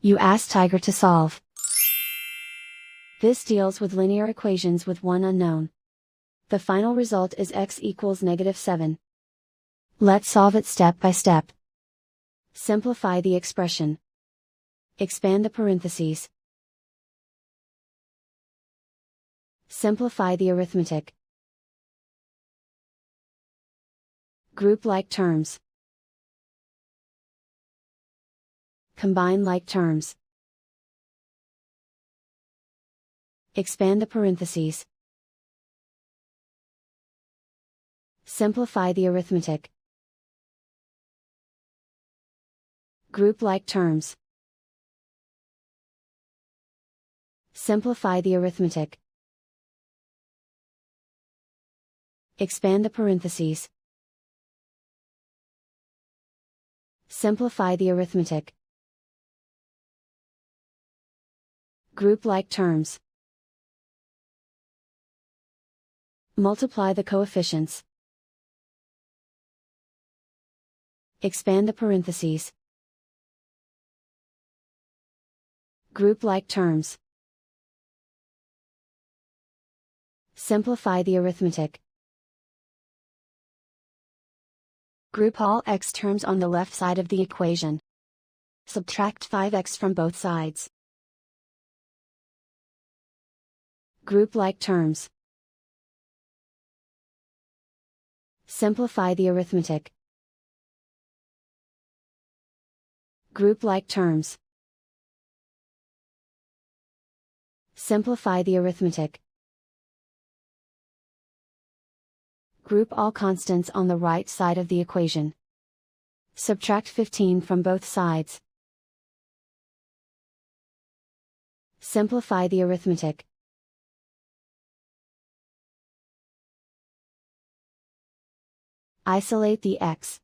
You ask Tiger to solve. This deals with linear equations with one unknown. The final result is x equals -7. Let's solve it step by step. Simplify the expression. Expand the parentheses. Simplify the arithmetic. Group like terms. Combine like terms. Expand the parentheses. Simplify the arithmetic. Group like terms. Simplify the arithmetic. Expand the parentheses. Simplify the arithmetic. Group like terms. Multiply the coefficients. Expand the parentheses. Group like terms. Simplify the arithmetic. Group all x terms on the left side of the equation. Subtract 5x from both sides. Group like terms. Simplify the arithmetic. Group like terms. Simplify the arithmetic. Group all constants on the right side of the equation. Subtract 15 from both sides. Simplify the arithmetic. Isolate the x.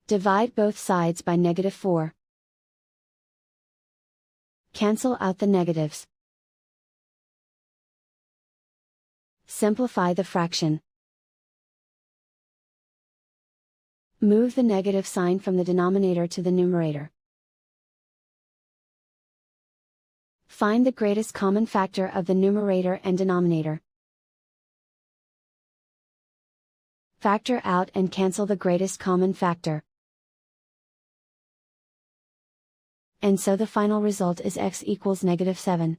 Divide both sides by -4. Cancel out the negatives. Simplify the fraction. Move the negative sign from the denominator to the numerator. Find the greatest common factor of the numerator and denominator. Factor out and cancel the greatest common factor. And so the final result is x equals -7.